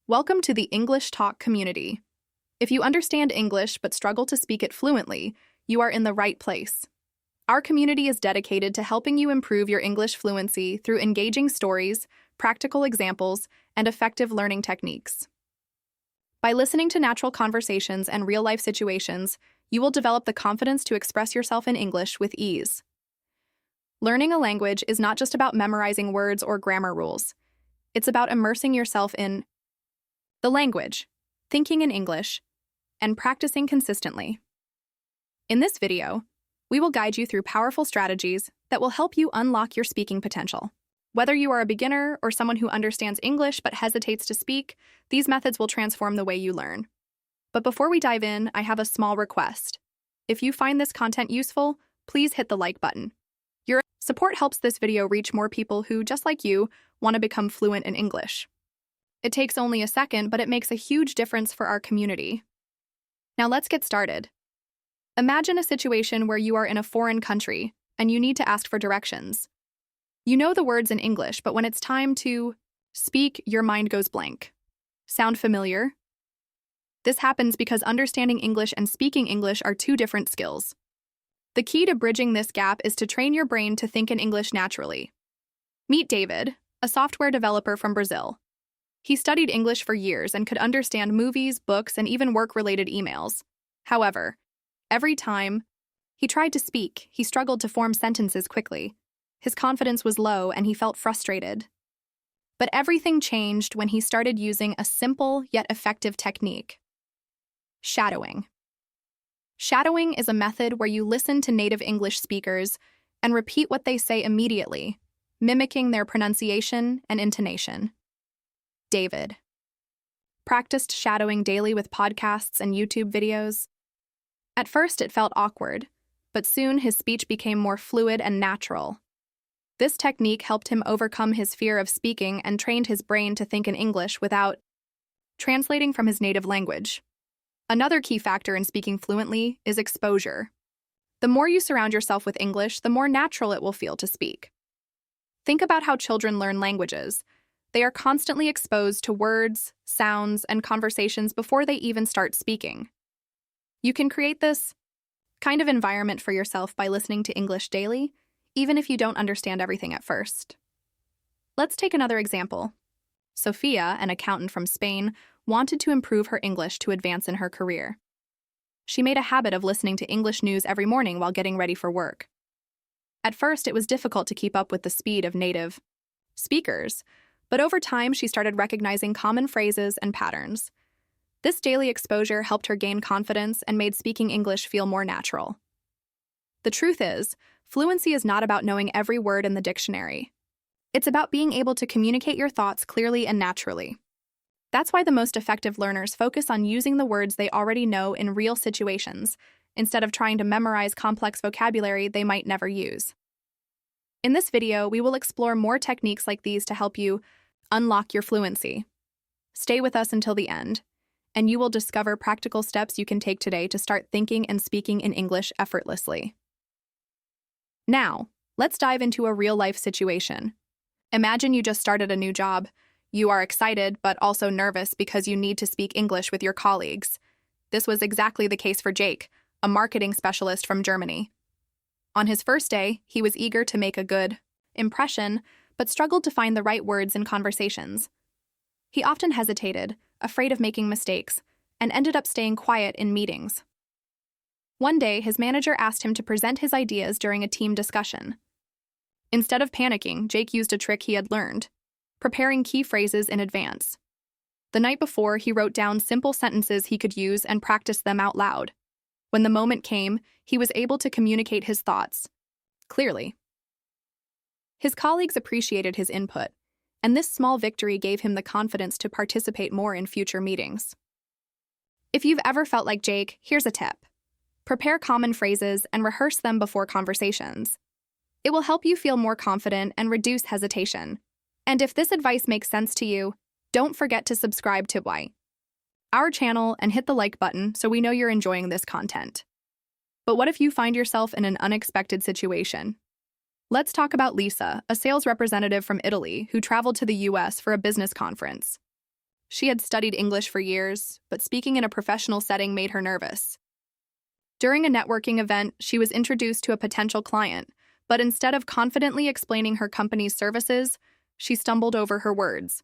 Welcome to the English Talk community. If you understand English but struggle to speak it fluently, you are in the right place. Our community is dedicated to helping you improve your English fluency through engaging stories, practical examples, and effective learning techniques. By listening to natural conversations and real-life situations, you will develop the confidence to express yourself in English with ease. Learning a language is not just about memorizing words or grammar rules. It's about immersing yourself in the language, thinking in English, and practicing consistently. In this video, we will guide you through powerful strategies that will help you unlock your speaking potential. Whether you are a beginner or someone who understands English but hesitates to speak, these methods will transform the way you learn. But before we dive in, I have a small request. If you find this content useful, please hit the like button. Your support helps this video reach more people who, just like you, want to become fluent in English. It takes only a second, but it makes a huge difference for our community. Now let's get started. Imagine a situation where you are in a foreign country and you need to ask for directions. You know the words in English, but when it's time to speak, your mind goes blank. Sound familiar? This happens because understanding English and speaking English are two different skills. The key to bridging this gap is to train your brain to think in English naturally. Meet David, a software developer from Brazil. He studied English for years and could understand movies, books, and even work-related emails. However, every time he tried to speak, he struggled to form sentences quickly. His confidence was low and he felt frustrated. But everything changed when he started using a simple yet effective technique: shadowing. Shadowing is a method where you listen to native English speakers and repeat what they say immediately, mimicking their pronunciation and intonation. David practiced shadowing daily with podcasts and YouTube videos. At first, it felt awkward, but soon his speech became more fluid and natural. This technique helped him overcome his fear of speaking and trained his brain to think in English without translating from his native language. Another key factor in speaking fluently is exposure. The more you surround yourself with English, the more natural it will feel to speak. Think about how children learn languages. They are constantly exposed to words, sounds, and conversations before they even start speaking. You can create this kind of environment for yourself by listening to English daily, even if you don't understand everything at first. Let's take another example. Sophia, an accountant from Spain, wanted to improve her English to advance in her career. She made a habit of listening to English news every morning while getting ready for work. At first, it was difficult to keep up with the speed of native speakers, but over time, she started recognizing common phrases and patterns. This daily exposure helped her gain confidence and made speaking English feel more natural. The truth is, fluency is not about knowing every word in the dictionary. It's about being able to communicate your thoughts clearly and naturally. That's why the most effective learners focus on using the words they already know in real situations, instead of trying to memorize complex vocabulary they might never use. In this video, we will explore more techniques like these to help you unlock your fluency. Stay with us until the end, and you will discover practical steps you can take today to start thinking and speaking in English effortlessly. Now, let's dive into a real-life situation. Imagine you just started a new job. You are excited, but also nervous because you need to speak English with your colleagues. This was exactly the case for Jake, a marketing specialist from Germany. On his first day, he was eager to make a good impression, but struggled to find the right words in conversations. He often hesitated, afraid of making mistakes, and ended up staying quiet in meetings. One day, his manager asked him to present his ideas during a team discussion. Instead of panicking, Jake used a trick he had learned: preparing key phrases in advance. The night before, he wrote down simple sentences he could use and practiced them out loud. When the moment came, he was able to communicate his thoughts clearly. His colleagues appreciated his input, and this small victory gave him the confidence to participate more in future meetings. If you've ever felt like Jake, here's a tip. Prepare common phrases and rehearse them before conversations. It will help you feel more confident and reduce hesitation. And if this advice makes sense to you, don't forget to subscribe to our channel and hit the like button so we know you're enjoying this content. But what if you find yourself in an unexpected situation? Let's talk about Lisa, a sales representative from Italy who traveled to the US for a business conference. She had studied English for years, but speaking in a professional setting made her nervous. During a networking event, she was introduced to a potential client, but instead of confidently explaining her company's services, she stumbled over her words.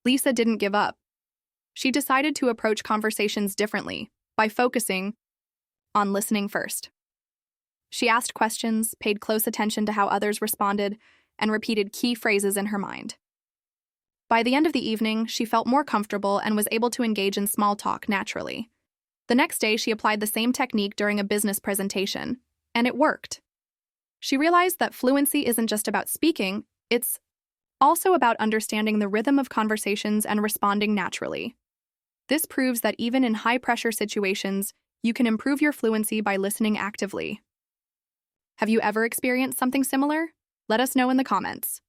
Lisa didn't give up. She decided to approach conversations differently by focusing on listening first. She asked questions, paid close attention to how others responded, and repeated key phrases in her mind. By the end of the evening, she felt more comfortable and was able to engage in small talk naturally. The next day, she applied the same technique during a business presentation, and it worked. She realized that fluency isn't just about speaking, it's also about understanding the rhythm of conversations and responding naturally. This proves that even in high-pressure situations, you can improve your fluency by listening actively. Have you ever experienced something similar? Let us know in the comments.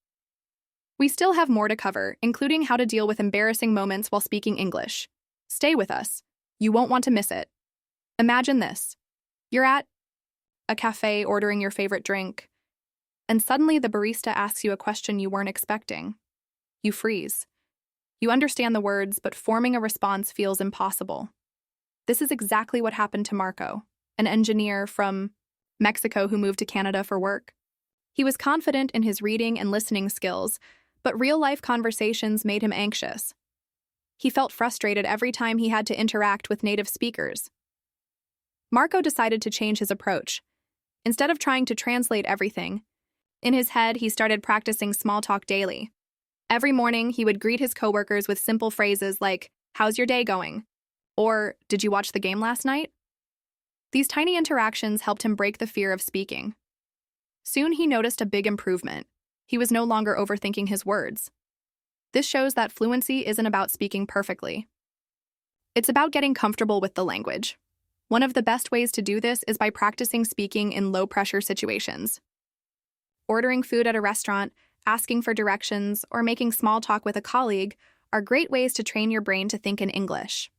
We still have more to cover, including how to deal with embarrassing moments while speaking English. Stay with us. You won't want to miss it. Imagine this. You're at a cafe ordering your favorite drink, and suddenly the barista asks you a question you weren't expecting. You freeze. You understand the words, but forming a response feels impossible. This is exactly what happened to Marco, an engineer from Mexico who moved to Canada for work. He was confident in his reading and listening skills, but real-life conversations made him anxious. He felt frustrated every time he had to interact with native speakers. Marco decided to change his approach. Instead of trying to translate everything, in his head he started practicing small talk daily. Every morning he would greet his coworkers with simple phrases like, "How's your day going?" or "Did you watch the game last night?" These tiny interactions helped him break the fear of speaking. Soon he noticed a big improvement. He was no longer overthinking his words. This shows that fluency isn't about speaking perfectly. It's about getting comfortable with the language. One of the best ways to do this is by practicing speaking in low-pressure situations. Ordering food at a restaurant, asking for directions, or making small talk with a colleague are great ways to train your brain to think in English.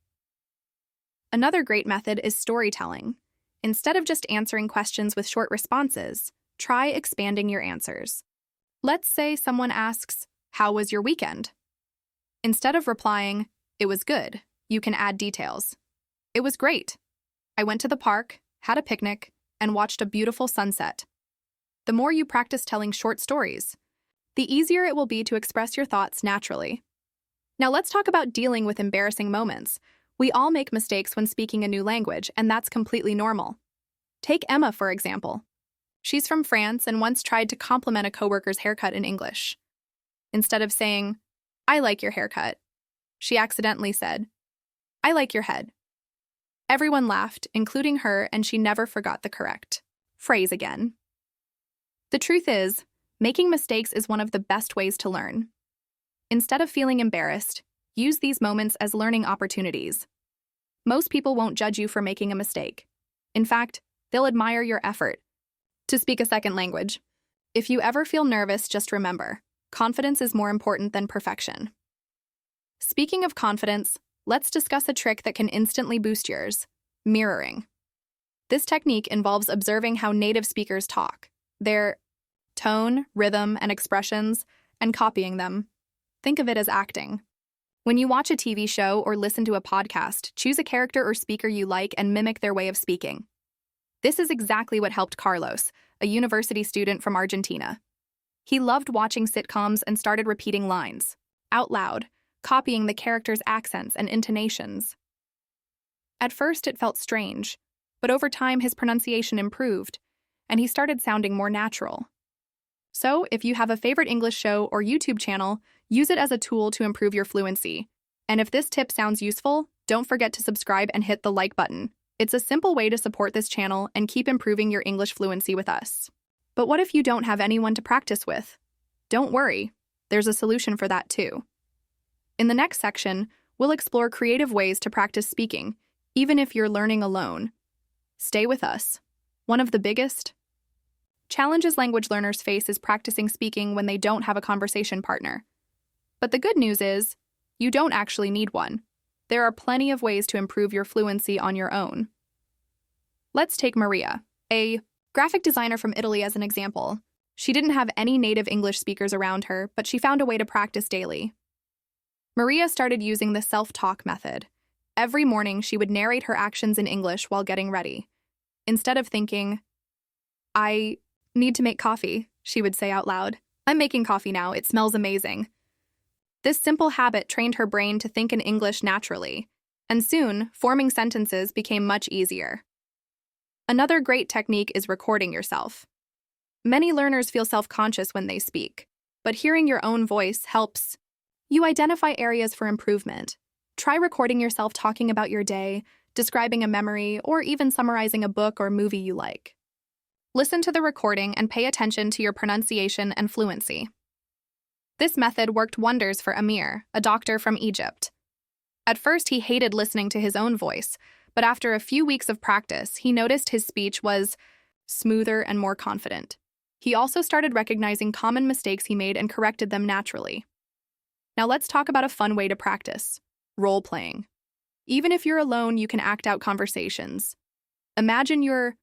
Another great method is storytelling. Instead of just answering questions with short responses, try expanding your answers. Let's say someone asks, "How was your weekend?" Instead of replying, "It was good," you can add details. "It was great. I went to the park, had a picnic, and watched a beautiful sunset." The more you practice telling short stories, the easier it will be to express your thoughts naturally. Now let's talk about dealing with embarrassing moments. We all make mistakes when speaking a new language, and that's completely normal. Take Emma, for example. She's from France and once tried to compliment a coworker's haircut in English. Instead of saying, "I like your haircut," she accidentally said, "I like your head." Everyone laughed, including her, and she never forgot the correct phrase again. The truth is, making mistakes is one of the best ways to learn. Instead of feeling embarrassed, use these moments as learning opportunities. Most people won't judge you for making a mistake. In fact, they'll admire your effort to speak a second language. If you ever feel nervous, just remember, confidence is more important than perfection. Speaking of confidence, let's discuss a trick that can instantly boost yours: mirroring. This technique involves observing how native speakers talk, their tone, rhythm, and expressions, and copying them. Think of it as acting. When you watch a TV show or listen to a podcast, choose a character or speaker you like and mimic their way of speaking. This is exactly what helped Carlos, a university student from Argentina. He loved watching sitcoms and started repeating lines out loud, copying the characters' accents and intonations. At first, it felt strange, but over time his pronunciation improved, and he started sounding more natural. So, if you have a favorite English show or YouTube channel, use it as a tool to improve your fluency. And if this tip sounds useful, don't forget to subscribe and hit the like button. It's a simple way to support this channel and keep improving your English fluency with us. But what if you don't have anyone to practice with? Don't worry, there's a solution for that too. In the next section, we'll explore creative ways to practice speaking, even if you're learning alone. Stay with us. One of the biggest challenges language learners face is practicing speaking when they don't have a conversation partner. But the good news is, you don't actually need one. There are plenty of ways to improve your fluency on your own. Let's take Maria, a graphic designer from Italy, as an example. She didn't have any native English speakers around her, but she found a way to practice daily. Maria started using the self-talk method. Every morning, she would narrate her actions in English while getting ready. Instead of thinking, "I need to make coffee," she would say out loud, "I'm making coffee now, it smells amazing." This simple habit trained her brain to think in English naturally, and soon, forming sentences became much easier. Another great technique is recording yourself. Many learners feel self-conscious when they speak, but hearing your own voice helps you identify areas for improvement. Try recording yourself talking about your day, describing a memory, or even summarizing a book or movie you like. Listen to the recording and pay attention to your pronunciation and fluency. This method worked wonders for Amir, a doctor from Egypt. At first, he hated listening to his own voice, but after a few weeks of practice, he noticed his speech was smoother and more confident. He also started recognizing common mistakes he made and corrected them naturally. Now let's talk about a fun way to practice: role-playing. Even if you're alone, you can act out conversations. Imagine you're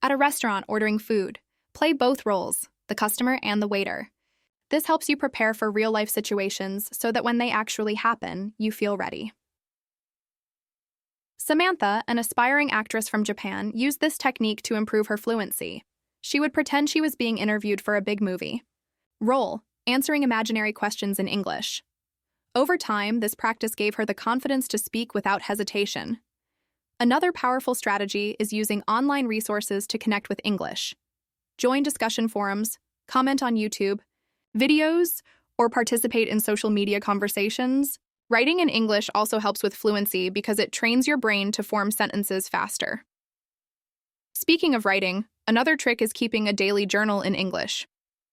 at a restaurant ordering food. Play both roles, the customer and the waiter. This helps you prepare for real-life situations so that when they actually happen, you feel ready. Samantha, an aspiring actress from Japan, used this technique to improve her fluency. She would pretend she was being interviewed for a big movie. Role: answering imaginary questions in English. Over time, this practice gave her the confidence to speak without hesitation. Another powerful strategy is using online resources to connect with English. Join discussion forums, comment on YouTube videos, or participate in social media conversations. Writing in English also helps with fluency because it trains your brain to form sentences faster. Speaking of writing, another trick is keeping a daily journal in English.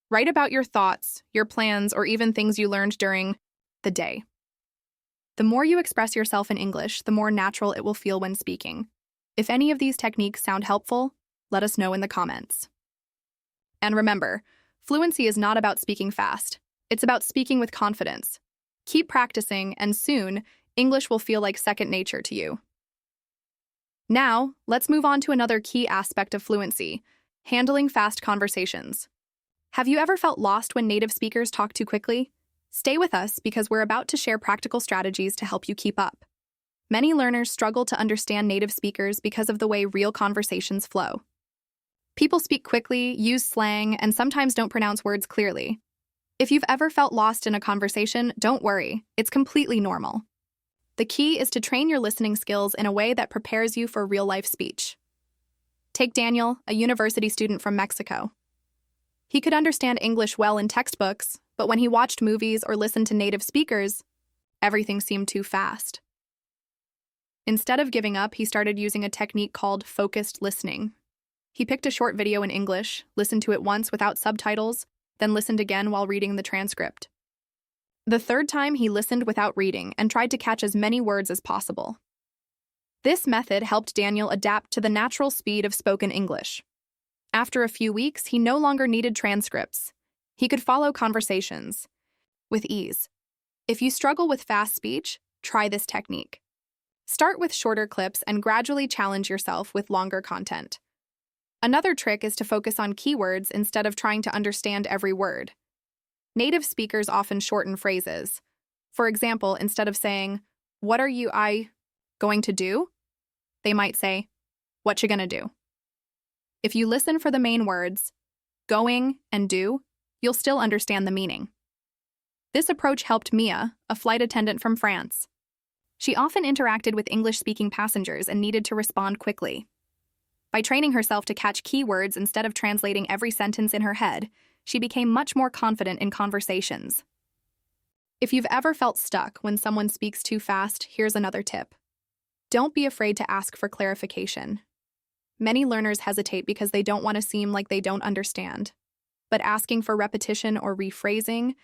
Write about your thoughts, your plans, or even things you learned during the day. The more you express yourself in English, the more natural it will feel when speaking. If any of these techniques sound helpful, let us know in the comments. And remember, fluency is not about speaking fast. It's about speaking with confidence. Keep practicing, and soon, English will feel like second nature to you. Now, let's move on to another key aspect of fluency: handling fast conversations. Have you ever felt lost when native speakers talk too quickly? Stay with us because we're about to share practical strategies to help you keep up. Many learners struggle to understand native speakers because of the way real conversations flow. People speak quickly, use slang, and sometimes don't pronounce words clearly. If you've ever felt lost in a conversation, don't worry, it's completely normal. The key is to train your listening skills in a way that prepares you for real-life speech. Take Daniel, a university student from Mexico. He could understand English well in textbooks, but when he watched movies or listened to native speakers, everything seemed too fast. Instead of giving up, he started using a technique called focused listening. He picked a short video in English, listened to it once without subtitles, then listened again while reading the transcript. The third time, he listened without reading and tried to catch as many words as possible. This method helped Daniel adapt to the natural speed of spoken English. After a few weeks, he no longer needed transcripts. He could follow conversations with ease. If you struggle with fast speech, try this technique. Start with shorter clips and gradually challenge yourself with longer content. Another trick is to focus on keywords instead of trying to understand every word. Native speakers often shorten phrases. For example, instead of saying, "What are you going to do?" they might say, "What you gonna do?" If you listen for the main words, going and do, you'll still understand the meaning. This approach helped Mia, a flight attendant from France. She often interacted with English-speaking passengers and needed to respond quickly. By training herself to catch keywords instead of translating every sentence in her head, she became much more confident in conversations. If you've ever felt stuck when someone speaks too fast, here's another tip. Don't be afraid to ask for clarification. Many learners hesitate because they don't want to seem like they don't understand. But asking for repetition or rephrasing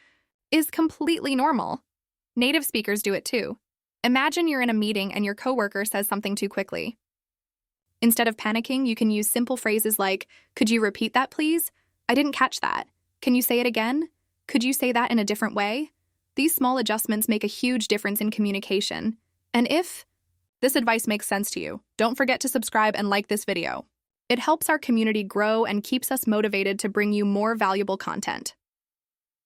is completely normal. Native speakers do it too. Imagine you're in a meeting and your coworker says something too quickly. Instead of panicking, you can use simple phrases like, "Could you repeat that, please? I didn't catch that. Can you say it again? Could you say that in a different way?" These small adjustments make a huge difference in communication. And if this advice makes sense to you, don't forget to subscribe and like this video. It helps our community grow and keeps us motivated to bring you more valuable content.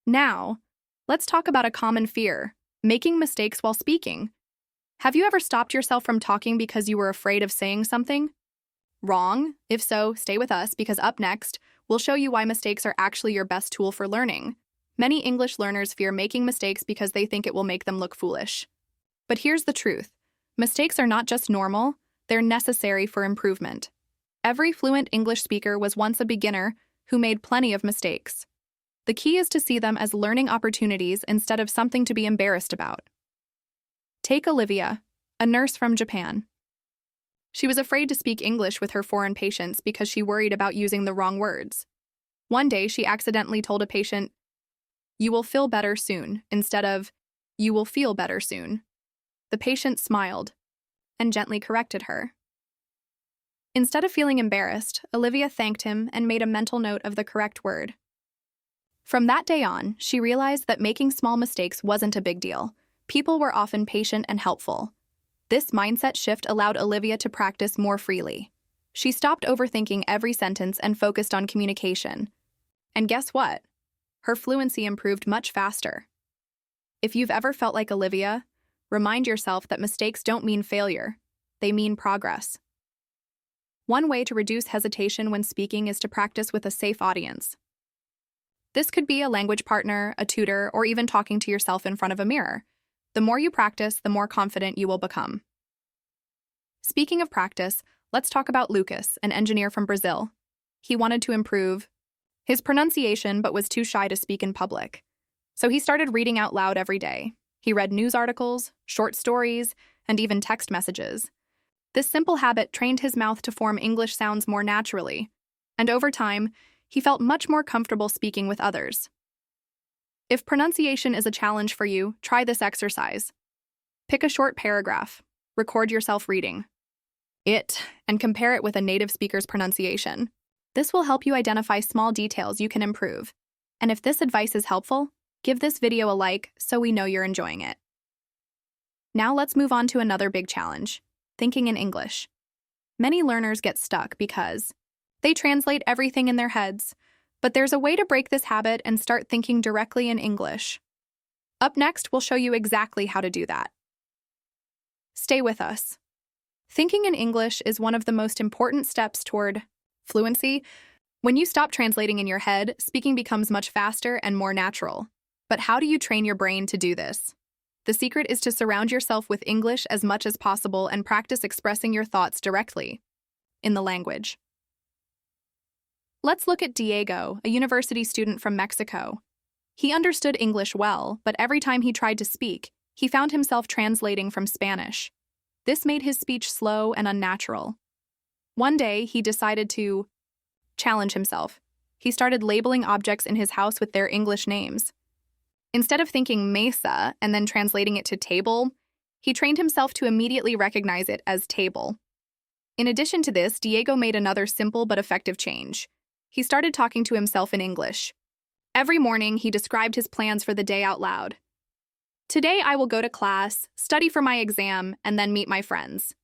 Now, let's talk about a common fear: Making mistakes while speaking. Have you ever stopped yourself from talking because you were afraid of saying something wrong? If so, stay with us because up next, we'll show you why mistakes are actually your best tool for learning. Many English learners fear making mistakes because they think it will make them look foolish. But here's the truth. Mistakes are not just normal, they're necessary for improvement. Every fluent English speaker was once a beginner who made plenty of mistakes. The key is to see them as learning opportunities instead of something to be embarrassed about. Take Olivia, a nurse from Japan. She was afraid to speak English with her foreign patients because she worried about using the wrong words. One day, she accidentally told a patient, "You will feel better soon," instead of, "You will feel better soon." The patient smiled and gently corrected her. Instead of feeling embarrassed, Olivia thanked him and made a mental note of the correct word. From that day on, she realized that making small mistakes wasn't a big deal. People were often patient and helpful. This mindset shift allowed Olivia to practice more freely. She stopped overthinking every sentence and focused on communication. And guess what? Her fluency improved much faster. If you've ever felt like Olivia, remind yourself that mistakes don't mean failure. They mean progress. One way to reduce hesitation when speaking is to practice with a safe audience. This could be a language partner, a tutor, or even talking to yourself in front of a mirror. The more you practice, the more confident you will become. Speaking of practice, let's talk about Lucas, an engineer from Brazil. He wanted to improve his pronunciation but was too shy to speak in public. So he started reading out loud every day. He read news articles, short stories, and even text messages. This simple habit trained his mouth to form English sounds more naturally, and over time, he felt much more comfortable speaking with others. If pronunciation is a challenge for you, try this exercise. Pick a short paragraph, record yourself reading it, and compare it with a native speaker's pronunciation. This will help you identify small details you can improve. And if this advice is helpful, give this video a like so we know you're enjoying it. Now let's move on to another big challenge, thinking in English. Many learners get stuck because they translate everything in their heads, but there's a way to break this habit and start thinking directly in English. Up next, we'll show you exactly how to do that. Stay with us. Thinking in English is one of the most important steps toward fluency. When you stop translating in your head, speaking becomes much faster and more natural. But how do you train your brain to do this? The secret is to surround yourself with English as much as possible and practice expressing your thoughts directly in the language. Let's look at Diego, a university student from Mexico. He understood English well, but every time he tried to speak, he found himself translating from Spanish. This made his speech slow and unnatural. One day, he decided to challenge himself. He started labeling objects in his house with their English names. Instead of thinking mesa and then translating it to table, he trained himself to immediately recognize it as table. In addition to this, Diego made another simple but effective change. He started talking to himself in English. Every morning, he described his plans for the day out loud. "Today I will go to class, study for my exam, and then meet my friends."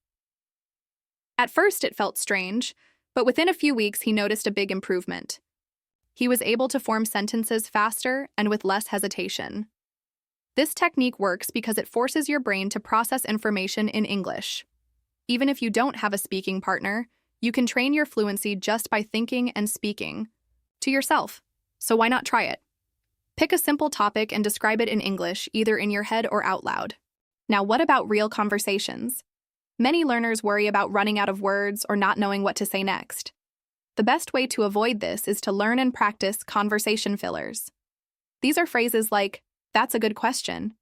At first, it felt strange, but within a few weeks, he noticed a big improvement. He was able to form sentences faster and with less hesitation. This technique works because it forces your brain to process information in English. Even if you don't have a speaking partner, you can train your fluency just by thinking and speaking to yourself. So why not try it? Pick a simple topic and describe it in English, either in your head or out loud. Now, what about real conversations? Many learners worry about running out of words or not knowing what to say next. The best way to avoid this is to learn and practice conversation fillers. These are phrases like, "That's a good question,"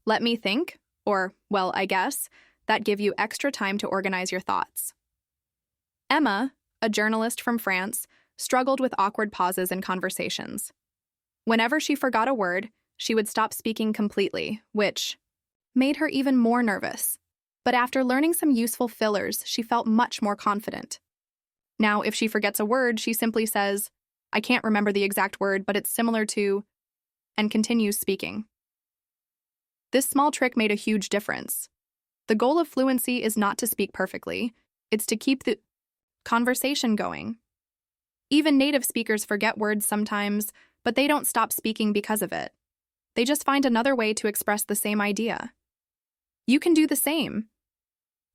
"Let me think," or, "Well, I guess," that give you extra time to organize your thoughts. Emma, a journalist from France, struggled with awkward pauses in conversations. Whenever she forgot a word, she would stop speaking completely, which made her even more nervous. But after learning some useful fillers, she felt much more confident. Now, if she forgets a word, she simply says, "I can't remember the exact word, but it's similar to," and continues speaking. This small trick made a huge difference. The goal of fluency is not to speak perfectly, it's to keep the conversation going. Even native speakers forget words sometimes, but they don't stop speaking because of it. They just find another way to express the same idea. You can do the same.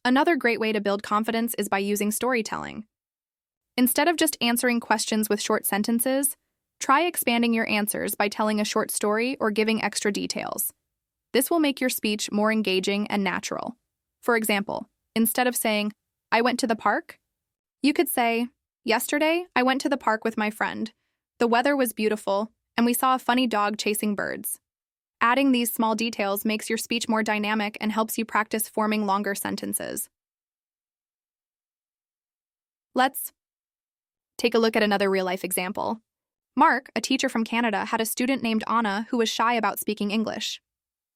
Another great way to build confidence is by using storytelling. Instead of just answering questions with short sentences, try expanding your answers by telling a short story or giving extra details. This will make your speech more engaging and natural. For example, instead of saying, "I went to the park," you could say, "Yesterday, I went to the park with my friend. The weather was beautiful, and we saw a funny dog chasing birds." Adding these small details makes your speech more dynamic and helps you practice forming longer sentences. Let's take a look at another real-life example. Mark, a teacher from Canada, had a student named Anna who was shy about speaking English.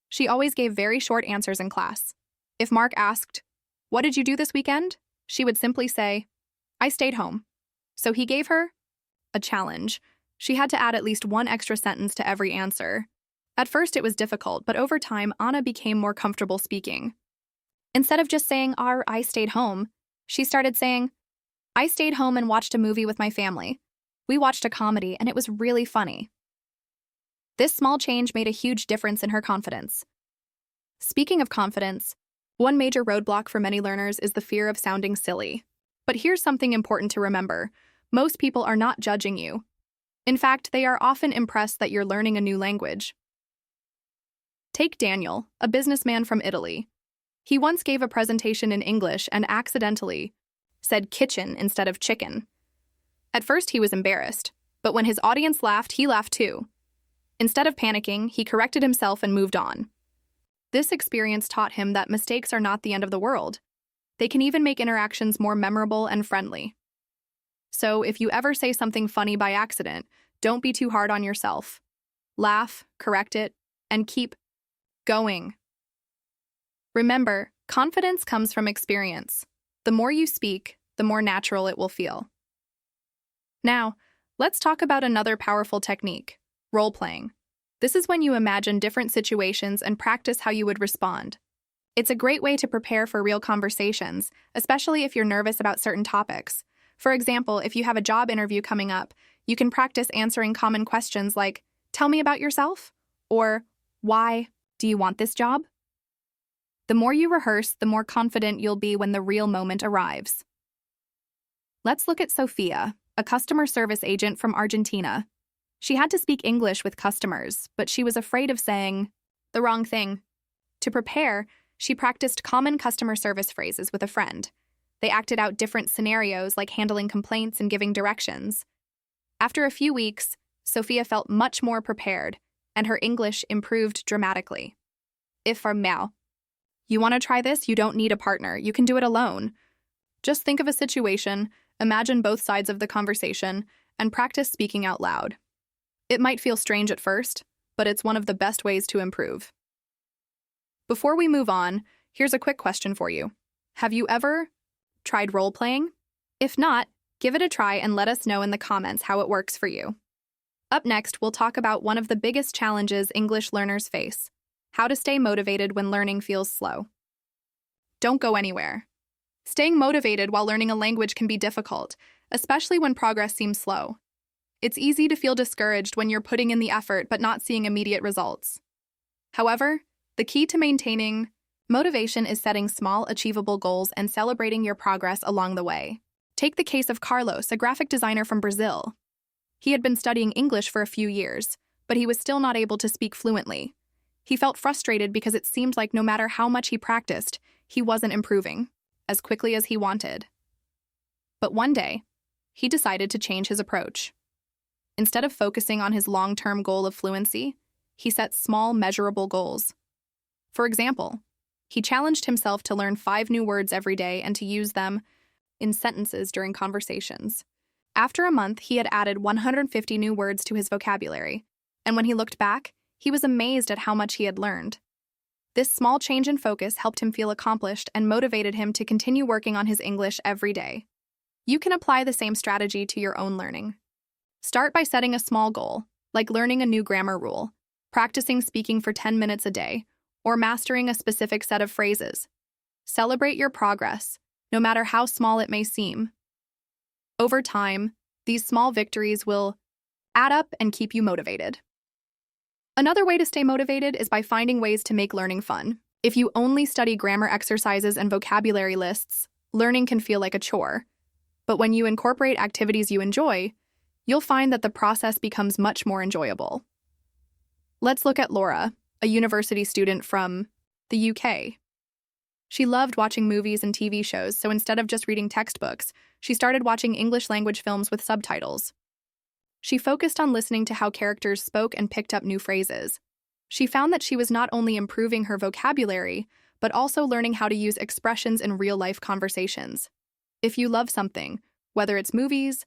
She always gave very short answers in class. If Mark asked, "What did you do this weekend?" she would simply say, "I stayed home." So he gave her a challenge. She had to add at least one extra sentence to every answer. At first it was difficult, but over time, Anna became more comfortable speaking. Instead of just saying, I stayed home, she started saying, "I stayed home and watched a movie with my family. We watched a comedy and it was really funny." This small change made a huge difference in her confidence. Speaking of confidence, one major roadblock for many learners is the fear of sounding silly. But here's something important to remember. Most people are not judging you. In fact, they are often impressed that you're learning a new language. Take Daniel, a businessman from Italy. He once gave a presentation in English and accidentally said kitchen instead of chicken. At first he was embarrassed, but when his audience laughed, he laughed too. Instead of panicking, he corrected himself and moved on. This experience taught him that mistakes are not the end of the world. They can even make interactions more memorable and friendly. So if you ever say something funny by accident, don't be too hard on yourself. Laugh, correct it, and keep going. Remember, confidence comes from experience. The more you speak, the more natural it will feel. Now, let's talk about another powerful technique, role-playing. This is when you imagine different situations and practice how you would respond. It's a great way to prepare for real conversations, especially if you're nervous about certain topics. For example, if you have a job interview coming up, you can practice answering common questions like, "Tell me about yourself," or "Why do you want this job?" The more you rehearse, the more confident you'll be when the real moment arrives. Let's look at Sophia, a customer service agent from Argentina. She had to speak English with customers, but she was afraid of saying the wrong thing. To prepare, she practiced common customer service phrases with a friend. They acted out different scenarios like handling complaints and giving directions. After a few weeks, Sophia felt much more prepared, and her English improved dramatically. If for now, you want to try this, you don't need a partner. You can do it alone. Just think of a situation, imagine both sides of the conversation, and practice speaking out loud. It might feel strange at first, but it's one of the best ways to improve. Before we move on, here's a quick question for you. Have you ever tried role-playing? If not, give it a try and let us know in the comments how it works for you. Up next, we'll talk about one of the biggest challenges English learners face: how to stay motivated when learning feels slow. Don't go anywhere. Staying motivated while learning a language can be difficult, especially when progress seems slow. It's easy to feel discouraged when you're putting in the effort but not seeing immediate results. However, the key to maintaining motivation is setting small, achievable goals and celebrating your progress along the way. Take the case of Carlos, a graphic designer from Brazil. He had been studying English for a few years, but he was still not able to speak fluently. He felt frustrated because it seemed like no matter how much he practiced, he wasn't improving as quickly as he wanted. But one day, he decided to change his approach. Instead of focusing on his long-term goal of fluency, he set small, measurable goals. For example, he challenged himself to learn 5 new words every day and to use them in sentences during conversations. After a month, he had added 150 new words to his vocabulary, and when he looked back, he was amazed at how much he had learned. This small change in focus helped him feel accomplished and motivated him to continue working on his English every day. You can apply the same strategy to your own learning. Start by setting a small goal, like learning a new grammar rule, practicing speaking for 10 minutes a day, or mastering a specific set of phrases. Celebrate your progress, no matter how small it may seem. Over time, these small victories will add up and keep you motivated. Another way to stay motivated is by finding ways to make learning fun. If you only study grammar exercises and vocabulary lists, learning can feel like a chore. But when you incorporate activities you enjoy, you'll find that the process becomes much more enjoyable. Let's look at Laura, a university student from the UK. She loved watching movies and TV shows, so instead of just reading textbooks, she started watching English language films with subtitles. She focused on listening to how characters spoke and picked up new phrases. She found that she was not only improving her vocabulary, but also learning how to use expressions in real-life conversations. If you love something, whether it's movies,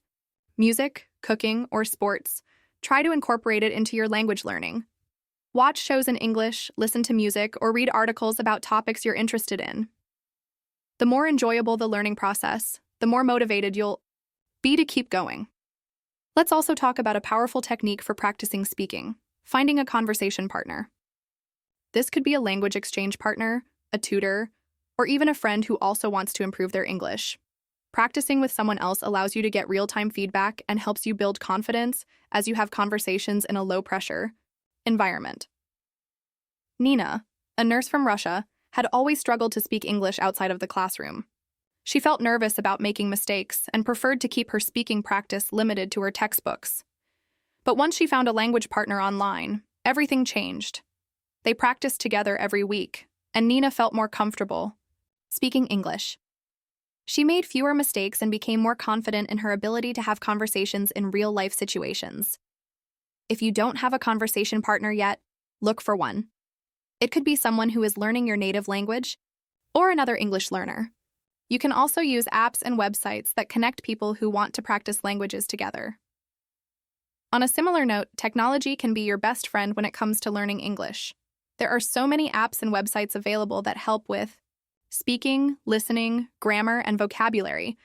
music, cooking, or sports, try to incorporate it into your language learning. Watch shows in English, listen to music, or read articles about topics you're interested in. The more enjoyable the learning process, the more motivated you'll be to keep going. Let's also talk about a powerful technique for practicing speaking: finding a conversation partner. This could be a language exchange partner, a tutor, or even a friend who also wants to improve their English. Practicing with someone else allows you to get real-time feedback and helps you build confidence as you have conversations in a low-pressure environment. Nina, a nurse from Russia, had always struggled to speak English outside of the classroom. She felt nervous about making mistakes and preferred to keep her speaking practice limited to her textbooks. But once she found a language partner online, everything changed. They practiced together every week, and Nina felt more comfortable speaking English. She made fewer mistakes and became more confident in her ability to have conversations in real-life situations. If you don't have a conversation partner yet, look for one. It could be someone who is learning your native language or another English learner. You can also use apps and websites that connect people who want to practice languages together. On a similar note, technology can be your best friend when it comes to learning English. There are so many apps and websites available that help with speaking, listening, grammar, and vocabulary.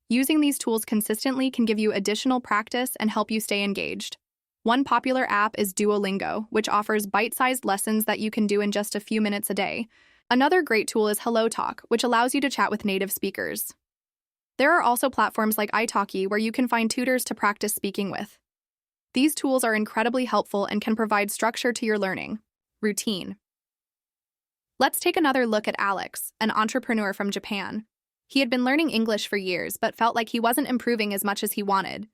Using these tools consistently can give you additional practice and help you stay engaged. One popular app is Duolingo, which offers bite-sized lessons that you can do in just a few minutes a day. Another great tool is HelloTalk, which allows you to chat with native speakers. There are also platforms like italki where you can find tutors to practice speaking with. These tools are incredibly helpful and can provide structure to your learning routine. Let's take another look at Alex, an entrepreneur from Japan. He had been learning English for years but felt like he wasn't improving as much as he wanted.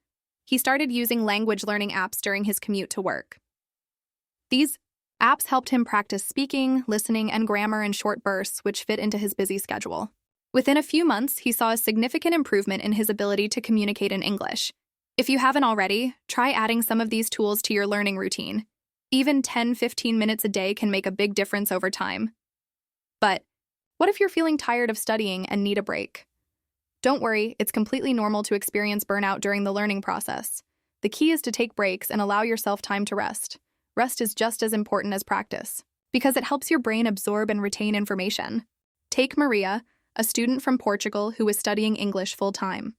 He started using language learning apps during his commute to work. These apps helped him practice speaking, listening, and grammar in short bursts, which fit into his busy schedule. Within a few months, he saw a significant improvement in his ability to communicate in English. If you haven't already, try adding some of these tools to your learning routine. Even 10-15 minutes a day can make a big difference over time. But what if you're feeling tired of studying and need a break? Don't worry, it's completely normal to experience burnout during the learning process. The key is to take breaks and allow yourself time to rest. Rest is just as important as practice, because it helps your brain absorb and retain information. Take Maria, a student from Portugal who is studying English full-time.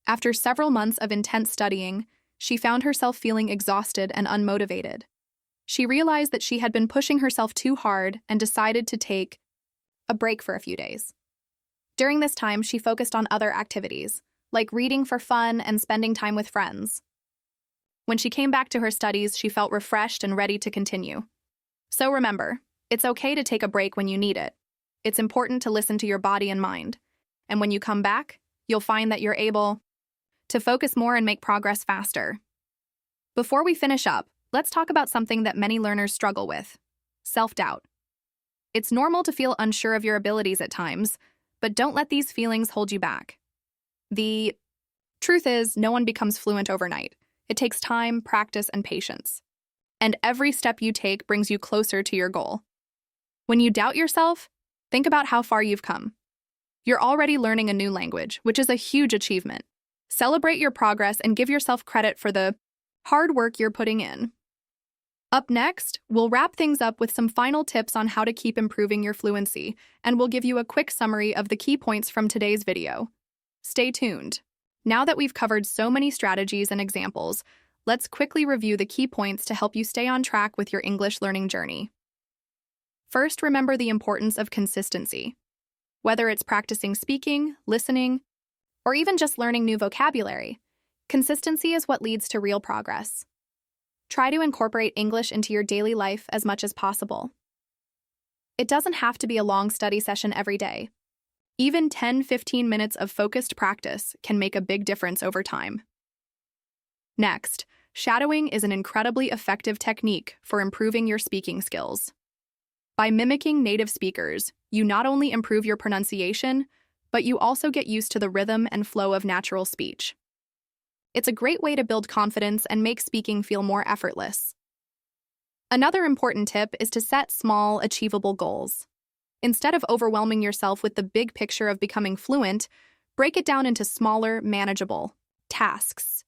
After several months of intense studying, she found herself feeling exhausted and unmotivated. She realized that she had been pushing herself too hard and decided to take a break for a few days. During this time, she focused on other activities, like reading for fun and spending time with friends. When she came back to her studies, she felt refreshed and ready to continue. So remember, it's okay to take a break when you need it. It's important to listen to your body and mind. And when you come back, you'll find that you're able to focus more and make progress faster. Before we finish up, let's talk about something that many learners struggle with: self-doubt. It's normal to feel unsure of your abilities at times, but don't let these feelings hold you back. The truth is, no one becomes fluent overnight. It takes time, practice, and patience. And every step you take brings you closer to your goal. When you doubt yourself, think about how far you've come. You're already learning a new language, which is a huge achievement. Celebrate your progress and give yourself credit for the hard work you're putting in. Up next, we'll wrap things up with some final tips on how to keep improving your fluency, and we'll give you a quick summary of the key points from today's video. Stay tuned. Now that we've covered so many strategies and examples, let's quickly review the key points to help you stay on track with your English learning journey. First, remember the importance of consistency. Whether it's practicing speaking, listening, or even just learning new vocabulary, consistency is what leads to real progress. Try to incorporate English into your daily life as much as possible. It doesn't have to be a long study session every day. Even 10-15 minutes of focused practice can make a big difference over time. Next, shadowing is an incredibly effective technique for improving your speaking skills. By mimicking native speakers, you not only improve your pronunciation, but you also get used to the rhythm and flow of natural speech. It's a great way to build confidence and make speaking feel more effortless. Another important tip is to set small, achievable goals. Instead of overwhelming yourself with the big picture of becoming fluent, break it down into smaller, manageable tasks.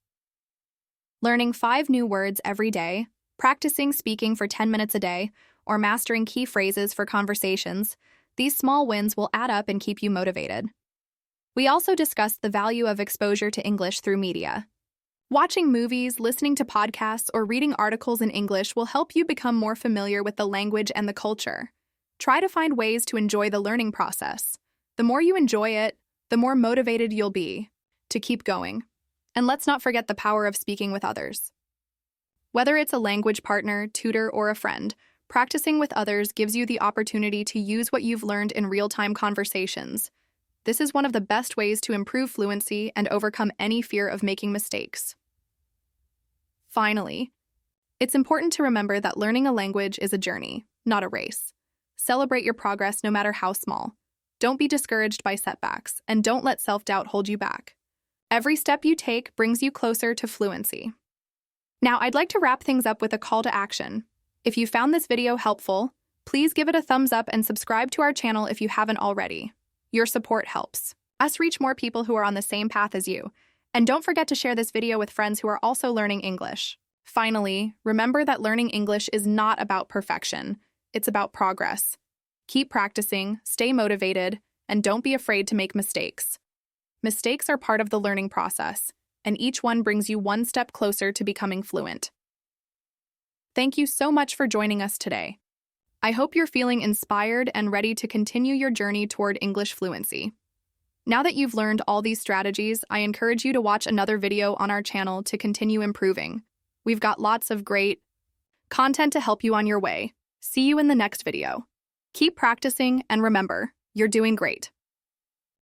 Learning 5 new words every day, practicing speaking for 10 minutes a day, or mastering key phrases for conversations, these small wins will add up and keep you motivated. We also discussed the value of exposure to English through media. Watching movies, listening to podcasts, or reading articles in English will help you become more familiar with the language and the culture. Try to find ways to enjoy the learning process. The more you enjoy it, the more motivated you'll be to keep going. And let's not forget the power of speaking with others. Whether it's a language partner, tutor, or a friend, practicing with others gives you the opportunity to use what you've learned in real-time conversations. This is one of the best ways to improve fluency and overcome any fear of making mistakes. Finally, it's important to remember that learning a language is a journey, not a race. Celebrate your progress no matter how small. Don't be discouraged by setbacks, and don't let self-doubt hold you back. Every step you take brings you closer to fluency. Now, I'd like to wrap things up with a call to action. If you found this video helpful, please give it a thumbs up and subscribe to our channel if you haven't already. Your support helps us reach more people who are on the same path as you. And don't forget to share this video with friends who are also learning English. Finally, remember that learning English is not about perfection. It's about progress. Keep practicing, stay motivated, and don't be afraid to make mistakes. Mistakes are part of the learning process, and each one brings you one step closer to becoming fluent. Thank you so much for joining us today. I hope you're feeling inspired and ready to continue your journey toward English fluency. Now that you've learned all these strategies, I encourage you to watch another video on our channel to continue improving. We've got lots of great content to help you on your way. See you in the next video. Keep practicing, and remember, you're doing great.